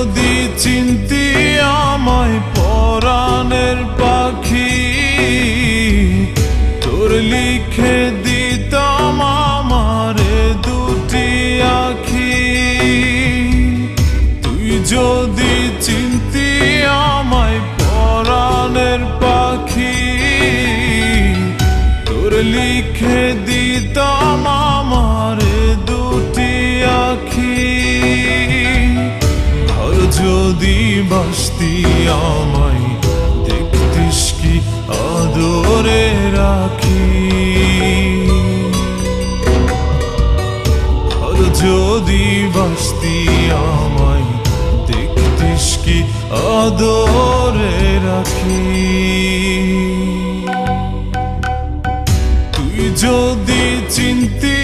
যদি চিনতি আমায় পরাণের পাখি, তোর লিখে দিতাম আমারে দুটি আখি। তুই যদি চিনতি আমায় পরাণের পাখি, তোর লিখে দিতাম আমারে দুটি আখি। আর যদি বাসতি আমায় দেখতিস কি আদরে রাখি। আর যদি বাসতি আমায় দেখতিস কি আদরে রাখি। তুই যদি চিনতি